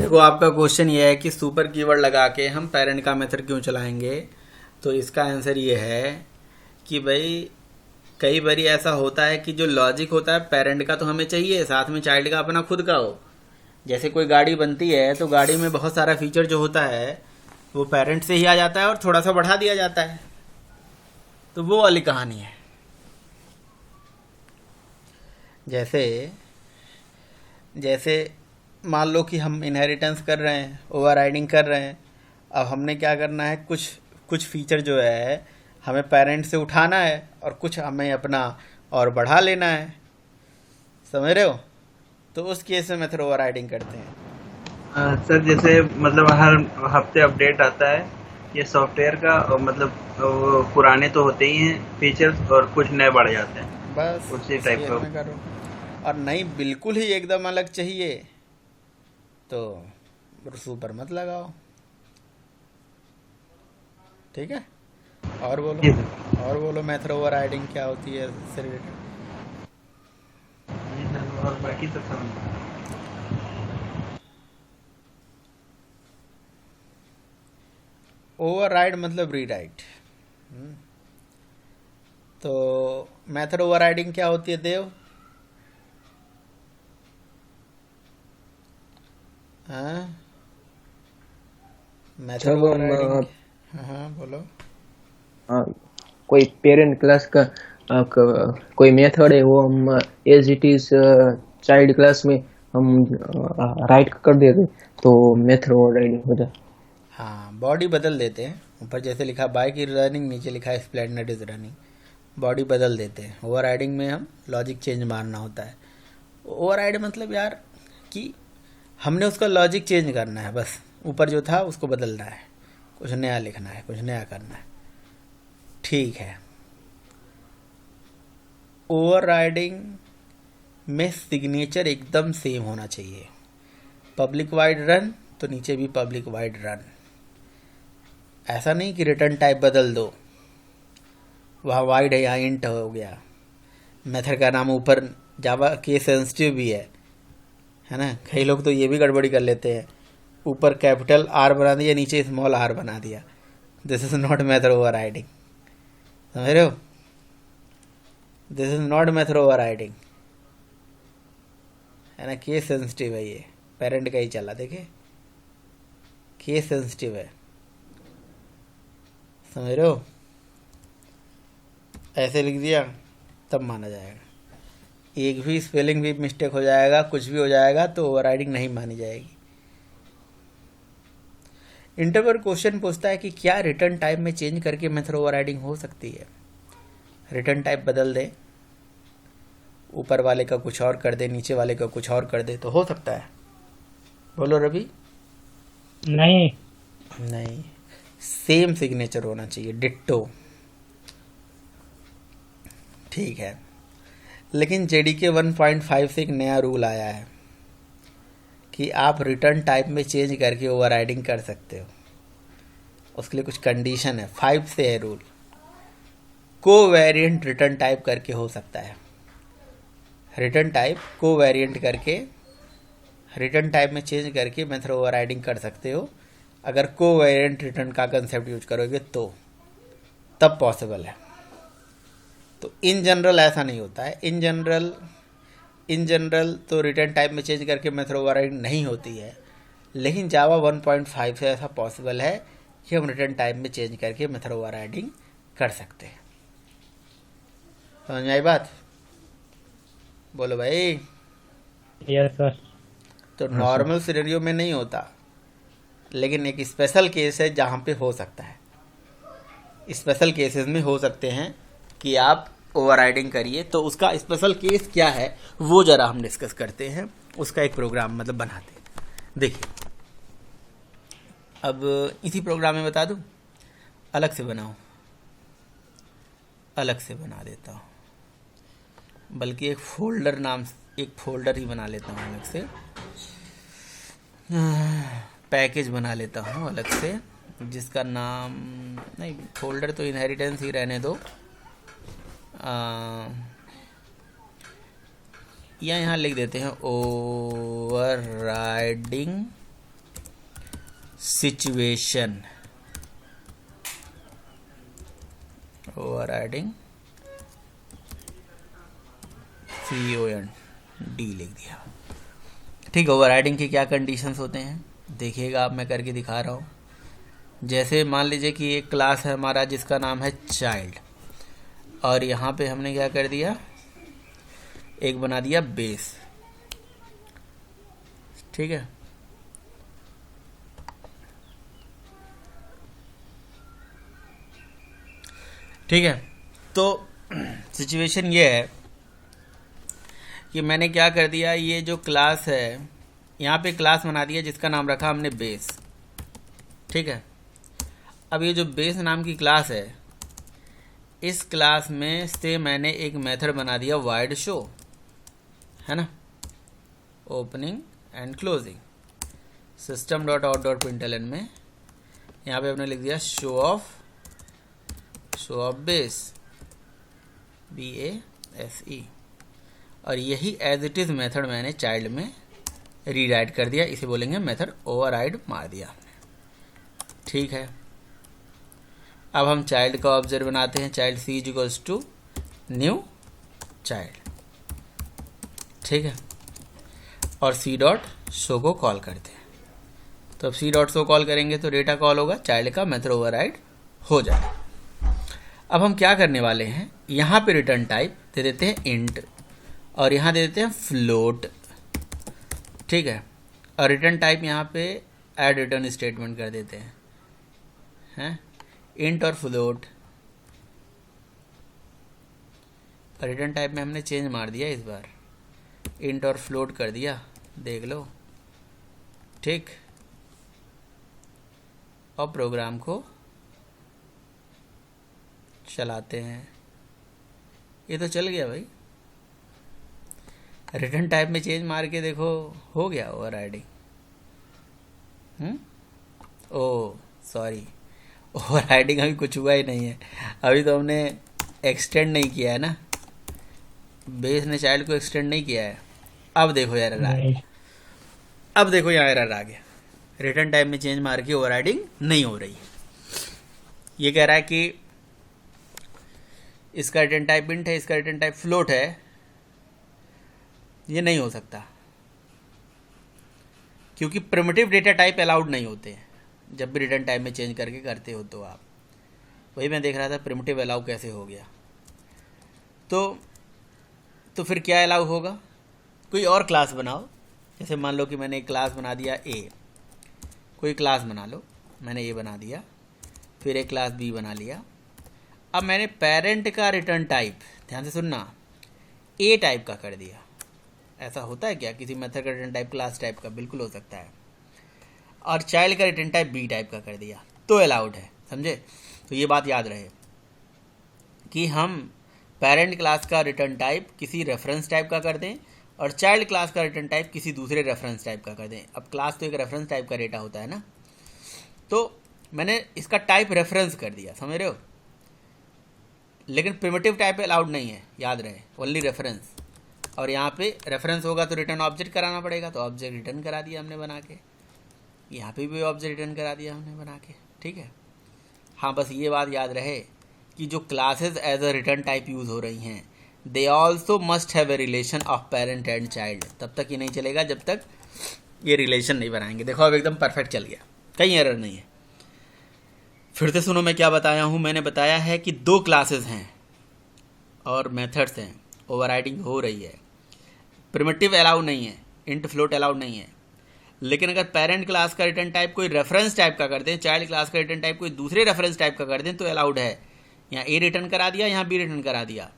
देखो, आपका क्वेश्चन ये है कि सुपर कीवर्ड लगा के हम पेरेंट का मेथड क्यों चलाएंगे। तो इसका आंसर ये है कि भाई कई बार ऐसा होता है कि जो लॉजिक होता है पेरेंट का तो हमें चाहिए, साथ में चाइल्ड का अपना खुद का हो। जैसे कोई गाड़ी बनती है तो गाड़ी में बहुत सारा फीचर जो होता है वो पेरेंट से ही आ जाता है और थोड़ा सा बढ़ा दिया जाता है। तो वो वाली कहानी है। जैसे जैसे मान लो कि हम इनहेरिटेंस कर रहे हैं, ओवर राइडिंग कर रहे हैं। अब हमने क्या करना है, कुछ कुछ फीचर जो है हमें पेरेंट से उठाना है और कुछ हमें अपना और बढ़ा लेना है। समझ रहे हो? तो उस केस में मेथड ओवर राइडिंग करते हैं। सर जैसे मतलब हर हफ्ते अपडेट आता है ये सॉफ्टवेयर का, और मतलब वो पुराने तो होते ही हैं फीचर्स और कुछ नए बढ़ जाते बस हैं उसी उस टाइप केस का। में करो। और नहीं बिल्कुल ही एकदम अलग चाहिए तो सुपर मत लगाओ। ठीक है। और बोलो, जी सर। और बोलो मेथड ओवर राइडिंग क्या होती है इससे रिलेटेड। जी सर, और बाकी सब समझ। ओवर राइड मतलब रीराइट। तो मेथड ओवर राइडिंग क्या होती है देव? हाँ, मेथड जब ओवर हम राइडिंग। हाँ हाँ बोलो। अ, कोई पेरेंट क्लास का कोई मेथड है वो हम as it is child class में हम राइट कर देते तो मेथड ओवरराइडिंग हो जाए। हाँ, बॉडी बदल देते हैं। ऊपर जैसे लिखा बाइक इज रनिंग, नीचे लिखा है स्प्लेंडर इज रनिंग। बॉडी बदल देते हैं। ओवर राइडिंग में हम लॉजिक चेंज मारना होता है। ओवर राइड मतलब यार कि हमने उसका लॉजिक चेंज करना है बस। ऊपर जो था उसको बदलना है, कुछ नया लिखना है, कुछ नया करना है। ठीक है। ओवर राइडिंग में सिग्नेचर एकदम सेम होना चाहिए। पब्लिक वाइड रन तो नीचे भी पब्लिक वाइड रन। ऐसा नहीं कि रिटर्न टाइप बदल दो, वहाँ वाइड है यहाँ इंट हो गया। मेथड का नाम ऊपर जावा केस सेंसिटिव भी है ना। कई लोग तो ये भी गड़बड़ी कर लेते हैं, ऊपर कैपिटल आर बना दिया, नीचे स्मॉल आर बना दिया। This is not method over riding. समझ रहे हो? This is not method over riding, है ना। केस सेंसिटिव है ये, पेरेंट का ही चला देखे, केस सेंसिटिव है। समझ रहे हो? ऐसे लिख दिया तब माना जाएगा। एक भी स्पेलिंग भी मिस्टेक हो जाएगा, कुछ भी हो जाएगा तो ओवर राइडिंग नहीं मानी जाएगी। इंटरव्यूअर क्वेश्चन पूछता है कि क्या रिटर्न टाइप में चेंज करके मेथड ओवर राइडिंग हो सकती है। रिटर्न टाइप बदल दे, ऊपर वाले का कुछ और कर दे, नीचे वाले का कुछ और कर दे, तो हो सकता है। बोलो रवि। नहीं। नहीं, सेम सिग्नेचर होना चाहिए, डिट्टो। ठीक है। लेकिन जेडीके 1.5 से एक नया रूल आया है कि आप रिटर्न टाइप में चेंज करके ओवर राइडिंग कर सकते हो। उसके लिए कुछ कंडीशन है, 5 से है रूल। को वेरिएंट रिटर्न टाइप करके हो सकता है। रिटर्न टाइप को वेरिएंट करके, रिटर्न टाइप में चेंज करके मेथड ओवर राइडिंग कर सकते हो। अगर को वेरिएंट रिटर्न का कंसेप्ट यूज करोगे तो तब पॉसिबल है। तो इन जनरल ऐसा नहीं होता है। इन जनरल तो रिटर्न टाइप में चेंज करके मेथड ओवर राइडिंग नहीं होती है। लेकिन जावा 1.5 से ऐसा पॉसिबल है कि हम रिटर्न टाइप में चेंज करके मेथड ओवर राइडिंग कर सकते हैं। समझ में आई बात? बोलो भाई। Yes sir. तो हाँ सर। नॉर्मल सिनेरियो में नहीं होता, लेकिन एक स्पेशल केस है जहाँ पे हो सकता है। स्पेशल केसेस में हो सकते हैं कि आप ओवर राइडिंग करिए। तो उसका स्पेशल केस क्या है वो ज़रा हम डिस्कस करते हैं, उसका एक प्रोग्राम मतलब बनाते हैं। देखिए, अब इसी प्रोग्राम में बता दूं, अलग से बनाओ, अलग से बना देता हूँ। बल्कि एक फोल्डर ही बना लेता हूँ अलग से। पैकेज बना लेता हूँ अलग से, जिसका नाम, नहीं फोल्डर तो इनहेरिटेंस ही रहने दो। या यहाँ लिख देते हैं over riding situation overriding COND लिख दिया। ठीक है, ओवरराइडिंग की क्या कंडीशंस होते हैं देखिएगा, आप मैं करके दिखा रहा हूँ। जैसे मान लीजिए कि एक क्लास है हमारा जिसका नाम है चाइल्ड, और यहाँ पे हमने क्या कर दिया, एक बना दिया बेस। ठीक है, ठीक है। तो सिचुएशन ये है कि मैंने क्या कर दिया, ये जो क्लास है यहाँ पे क्लास बना दिया जिसका नाम रखा हमने बेस। ठीक है, अब ये जो बेस नाम की क्लास है, इस क्लास में से मैंने एक मेथड बना दिया वाइड शो, है ना, opening and closing. System dot out dot println में यहाँ पे हमने लिख दिया शो ऑफ बेस BASE, और यही एज इट इज मेथड मैंने चाइल्ड में रीराइट कर दिया, इसे बोलेंगे मेथड ओवरराइड मार दिया हमने। ठीक है, अब हम चाइल्ड का ऑब्जेक्ट बनाते हैं, child C equals to new child. ठीक है, और C डॉट शो को कॉल करते हैं। तो अब C डॉट शो कॉल करेंगे तो डेटा कॉल होगा, चाइल्ड का मेथड ओवरराइड हो जाएगा। अब हम क्या करने वाले हैं, यहाँ पे रिटर्न टाइप दे देते हैं इंट, और यहाँ दे देते हैं फ्लोट। ठीक है, और रिटर्न टाइप यहाँ पे ऐड रिटर्न स्टेटमेंट कर देते हैं इंट और फ्लोट। रिटर्न टाइप में हमने चेंज मार दिया, इस बार इंट और फ्लोट कर दिया, देख लो। ठीक, और प्रोग्राम को चलाते हैं। ये तो चल गया भाई, रिटर्न टाइप में चेंज मार के देखो, हो गया ओवरराइडिंग। ओ सॉरी, ओवरराइडिंग अभी कुछ हुआ ही नहीं है, अभी तो हमने एक्सटेंड नहीं किया है ना, बेस ने चाइल्ड को एक्सटेंड नहीं किया है। अब देखो यार एरर आ गया, अब देखो यहाँ एरर आ गया, रिटर्न टाइप में चेंज मार के ओवरराइडिंग नहीं हो रही है। ये कह रहा है कि इसका रिटर्न टाइप इंट है, इसका रिटर्न टाइप फ्लोट है, ये नहीं हो सकता क्योंकि प्रिमिटिव डेटा टाइप अलाउड नहीं होते हैं जब भी रिटर्न टाइप में चेंज करके करते हो तो आप। वही मैं देख रहा था प्रिमिटिव अलाउ कैसे हो गया। तो फिर क्या अलाउ होगा, कोई और क्लास बनाओ। जैसे मान लो कि मैंने एक क्लास बना दिया A, कोई क्लास बना लो, मैंने A बना दिया, फिर एक क्लास B बना लिया। अब मैंने पेरेंट का रिटर्न टाइप, ध्यान से सुनना, A टाइप का कर दिया। ऐसा होता है क्या किसी मेथड का रिटर्न टाइप क्लास टाइप का? बिल्कुल हो सकता है। और चाइल्ड का रिटर्न टाइप B टाइप का कर दिया तो अलाउड है, समझे? तो ये बात याद रहे कि हम पेरेंट क्लास का रिटर्न टाइप किसी रेफरेंस टाइप का कर दें और चाइल्ड क्लास का रिटर्न टाइप किसी दूसरे रेफरेंस टाइप का कर दें। अब क्लास तो एक रेफरेंस टाइप का डेटा होता है ना, तो मैंने इसका टाइप रेफरेंस कर दिया, समझ रहे हो? लेकिन प्रिमिटिव टाइप अलाउड नहीं है, याद रहे, ओनली रेफरेंस। और यहाँ पे रेफरेंस होगा तो रिटर्न ऑब्जेक्ट कराना पड़ेगा, तो ऑब्जेक्ट रिटर्न करा दिया हमने बना के। यहाँ पे भी ऑब्जेक्ट रिटर्न करा दिया हमने बना के, ठीक है। हाँ, बस ये बात याद रहे कि जो classes as a return type use हो रही हैं, they also must have a relation of parent and child. तब तक ये नहीं चलेगा जब तक ये रिलेशन नहीं बनाएंगे। देखो अब एकदम परफेक्ट चल गया, कहीं एरर नहीं है। फिर से सुनो मैं क्या बताया हूँ। मैंने बताया है कि दो क्लासेस हैं और मेथड्स हैं, ओवरराइडिंग हो रही है। प्रिमिटिव अलाउ नहीं है, इंट फ्लोट अलाउड नहीं है। लेकिन अगर पेरेंट क्लास का रिटर्न टाइप कोई रेफरेंस टाइप का कर दें, चाइल्ड क्लास का रिटर्न टाइप कोई दूसरे रेफरेंस टाइप का कर दें तो अलाउड है। यहाँ A रिटर्न करा दिया, यहाँ B रिटर्न करा दिया।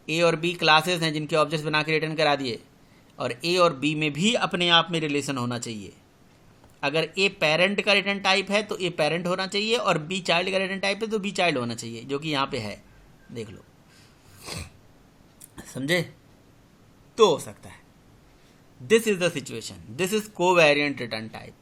A और B क्लासेस हैं जिनके ऑब्जेक्ट्स बना के रिटर्न करा दिए, और A और B में भी अपने आप में रिलेशन होना चाहिए। अगर A पेरेंट का रिटर्न टाइप है तो A पेरेंट होना चाहिए, और B चाइल्ड का रिटर्न टाइप है तो B चाइल्ड होना चाहिए, जो कि यहाँ पे है, देख लो, समझे? तो हो सकता है। This is the situation, this is covariant return type.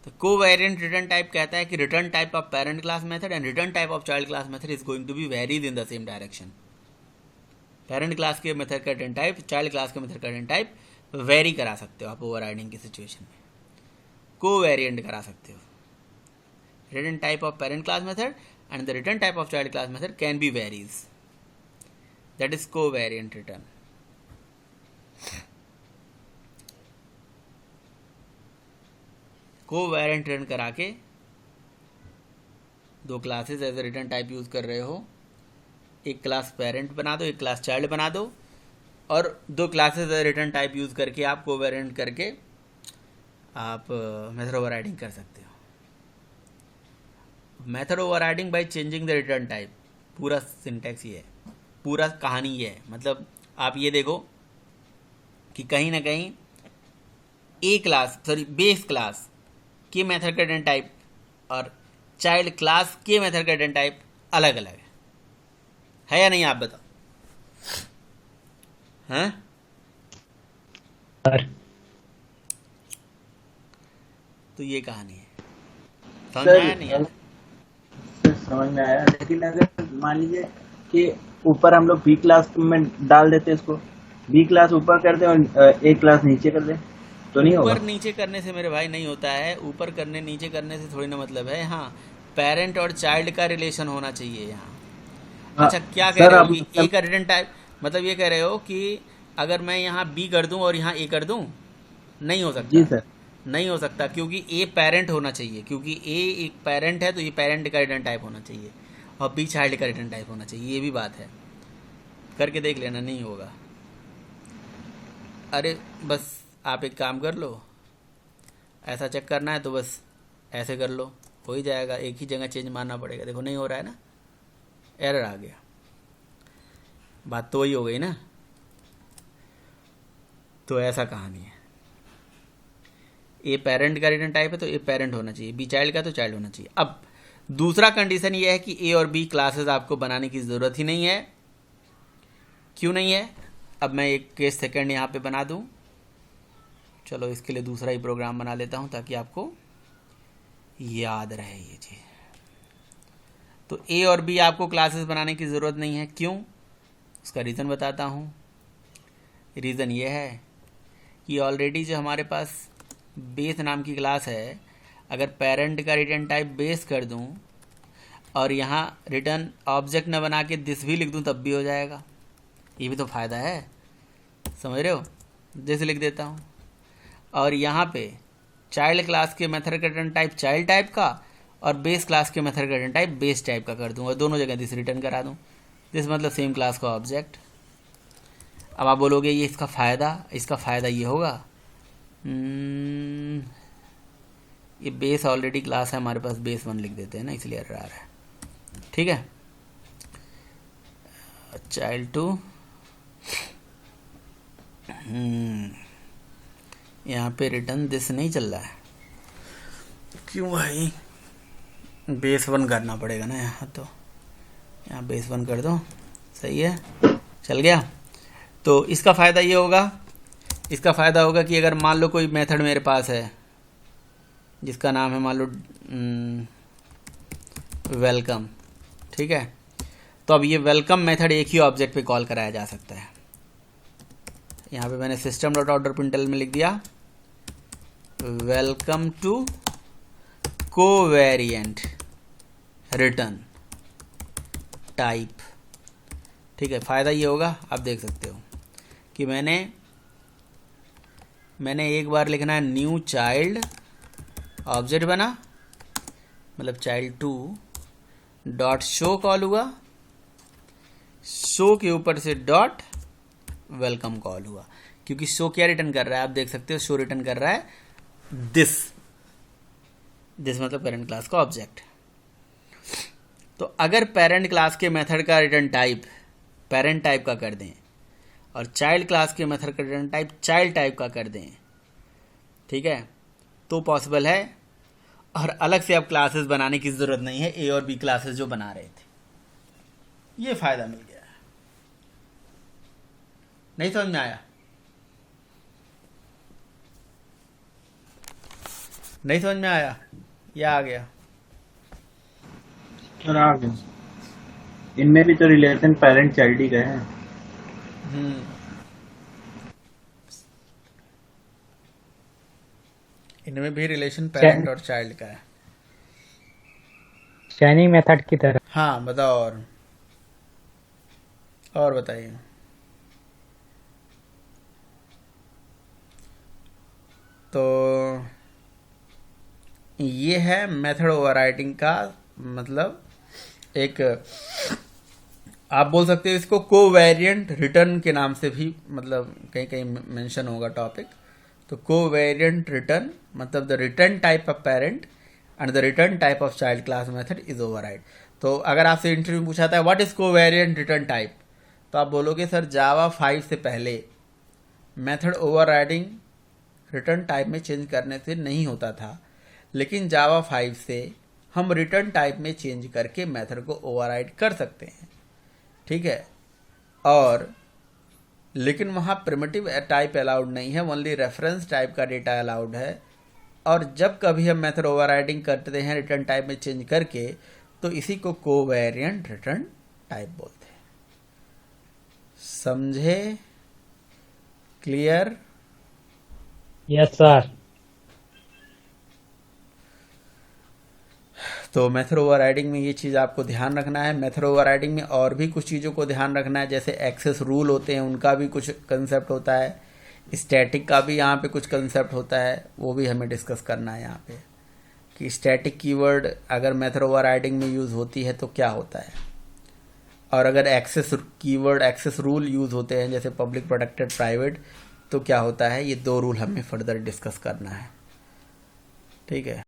तो कोवेरिएंट रिटर्न टाइप कहता है कि return type of parent class method and return type of child class method is going to be varies in the same direction. Parent class के method का return type, child class के method का return type vary करा सकते हो आप overriding की situation में। कोवेरिएंट करा सकते हो. Return type of parent class method and the return type of child class method can be varies. That is covariant return. Covariant return करा के दो classes as a return type use कर रहे हो, एक क्लास पेरेंट बना दो, एक क्लास चाइल्ड बना दो, और दो classes as return type use करके आप कोवेरिएंट करके आप मेथड ओवरराइडिंग कर सकते हो. Method overriding by changing the return type. पूरा सिंटैक्स ये है, पूरा कहानी ये है. मतलब आप ये देखो कि कहीं ना कहीं बेस क्लास के मेथड का रिटर्न टाइप और चाइल्ड क्लास के मेथड का रिटर्न टाइप अलग अलग है या नहीं, आप बताओ. हैं? सर तो ये कहानी है. समझ में आया नहीं? सर समझ में आया, लेकिन अगर मान लीजिए कि ऊपर हम लोग बी क्लास में डाल देते इसको, बी क्लास ऊपर कर दे और ए क्लास नीचे कर दे, तो नहीं होगा? ऊपर नीचे करने से मेरे भाई नहीं होता है. ऊपर करने नीचे करने से थोड़ी ना मतलब है. हाँ, पेरेंट और चाइल्ड का रिलेशन होना चाहिए यहाँ. अच्छा, क्या कह रहे हो कि ए का रिटर्न टाइप, मतलब ये कह रहे हो कि अगर मैं यहाँ बी कर दूं और यहाँ ए कर दूं, नहीं हो सकता. जी सर. नहीं हो सकता, क्योंकि ए पेरेंट होना चाहिए. क्योंकि ए एक पेरेंट है तो ये पेरेंट का रिटर्न टाइप होना चाहिए और बी चाइल्ड का रिटर्न टाइप होना चाहिए. ये भी बात है, करके देख लेना, नहीं होगा. अरे बस आप एक काम कर लो, ऐसा चेक करना है तो बस ऐसे कर लो, हो ही जाएगा. एक ही जगह चेंज मारना पड़ेगा. देखो नहीं हो रहा है ना, एरर आ गया. बात तो वही हो गई ना. तो ऐसा कहानी है. ए पेरेंट का रिटर्न टाइप है तो ए पेरेंट होना चाहिए, बी चाइल्ड का तो चाइल्ड होना चाहिए. अब दूसरा कंडीशन ये है कि ए और बी क्लासेस आपको बनाने की ज़रूरत ही नहीं है. क्यों नहीं है? अब मैं एक केस सेकंड यहाँ पे बना दूँ. चलो इसके लिए दूसरा ही प्रोग्राम बना लेता हूँ ताकि आपको याद रहे ये चीज़. तो ए और बी आपको क्लासेस बनाने की ज़रूरत नहीं है. क्यों? उसका रीज़न बताता हूँ. रीज़न ये है कि ऑलरेडी जो हमारे पास बेस नाम की क्लास है, अगर पेरेंट का रिटर्न टाइप बेस कर दूं और यहाँ रिटर्न ऑब्जेक्ट न बना के दिस भी लिख दूं तब भी हो जाएगा. ये भी तो फ़ायदा है, समझ रहे हो. दिस लिख देता हूँ और यहाँ पे चाइल्ड क्लास के मेथड का रिटर्न टाइप चाइल्ड टाइप का और बेस क्लास के मेथड का रिटर्न टाइप बेस टाइप का कर दूँ और दोनों जगह दिस रिटर्न करा दूँ. दिस मतलब सेम क्लास का ऑब्जेक्ट. अब आप बोलोगे ये इसका फ़ायदा ये होगा, ये बेस ऑलरेडी क्लास है हमारे पास, बेस 1 लिख देते हैं ना, इसलिए एरर आ रहा है. ठीक है. चाइल्ड 2, यहाँ पे रिटर्न दिस नहीं चल रहा है. क्यों भाई? बेस 1 करना पड़ेगा ना यहाँ. तो यहाँ बेस 1 कर दो, सही है, चल गया. तो इसका फ़ायदा ये होगा, इसका फ़ायदा होगा कि अगर मान लो कोई मेथड मेरे पास है जिसका नाम है मान लो वेलकम. ठीक है. तो अब ये वेलकम मेथड एक ही ऑब्जेक्ट पे कॉल कराया जा सकता है. यहाँ पे मैंने सिस्टम डॉट आउट प्रिंटल में लिख दिया welcome to covariant return type. ठीक है. फ़ायदा ये होगा, आप देख सकते हो कि मैंने एक बार लिखना है न्यू चाइल्ड, ऑब्जेक्ट बना, मतलब चाइल्ड 2 डॉट शो कॉल हुआ, शो के ऊपर से डॉट वेलकम कॉल हुआ. क्योंकि शो क्या रिटर्न कर रहा है, आप देख सकते हो, शो रिटर्न कर रहा है दिस मतलब पेरेंट क्लास का ऑब्जेक्ट. तो अगर पेरेंट क्लास के मेथड का रिटर्न टाइप पेरेंट टाइप का कर दें और चाइल्ड क्लास के मेथड का रिटर्न टाइप चाइल्ड टाइप का कर दें, ठीक है, तो पॉसिबल है. और अलग से अब क्लासेस बनाने की ज़रूरत नहीं है ए और बी क्लासेस जो बना रहे थे. ये फ़ायदा मिल गया. नहीं समझ में आया? नहीं समझ में आया या आ गया? आ गया. इनमें भी तो रिलेशन पेरेंट चाइल्ड ही का है. इनमें भी रिलेशन पेरेंट और चाइल्ड का है। चैनिंग मेथड की तरह। हाँ बताओ, और बताइए। तो ये है मेथड ओवरराइडिंग का मतलब, एक आप बोल सकते हो इसको कोवेरिएंट रिटर्न के नाम से भी, मतलब कहीं कहीं मेंशन होगा टॉपिक। तो कोवेरिएंट रिटर्न मतलब the return type of parent and the return type of child class method is override. तो अगर आपसे इंटरव्यू में पूछा था what is covariant return type, तो आप बोलोगे सर जावा 5 से पहले मेथड ओवरराइडिंग रिटर्न टाइप में चेंज करने से नहीं होता था, लेकिन जावा 5 से हम रिटर्न टाइप में चेंज करके मेथड को ओवरराइड कर सकते हैं, ठीक है। और लेकिन वहाँ प्रिमिटिव टाइप अलाउड नहीं है, ओनली रेफरेंस टाइप का डेटा अलाउड है। और जब कभी हम मेथड ओवरराइडिंग करते हैं रिटर्न टाइप में चेंज करके, तो इसी को कोवेरिएंट रिटर्न टाइप बोलते हैं। समझे? क्लियर? Yes sir. तो मेथड ओवरराइडिंग में ये चीज़ आपको ध्यान रखना है। मेथड ओवरराइडिंग में और भी कुछ चीज़ों को ध्यान रखना है, जैसे एक्सेस रूल होते हैं, उनका भी कुछ कंसेप्ट होता है। स्टैटिक का भी यहाँ पे कुछ कंसेप्ट होता है, वो भी हमें डिस्कस करना है यहाँ पे, कि स्टैटिक कीवर्ड अगर मेथड ओवरराइडिंग में यूज़ होती है तो क्या होता है, और अगर access keyword access rule use होते हैं जैसे पब्लिक, प्रोटेक्टेड, प्राइवेट, तो क्या होता है। ये 2 रूल हमें फर्दर डिस्कस करना है, ठीक है।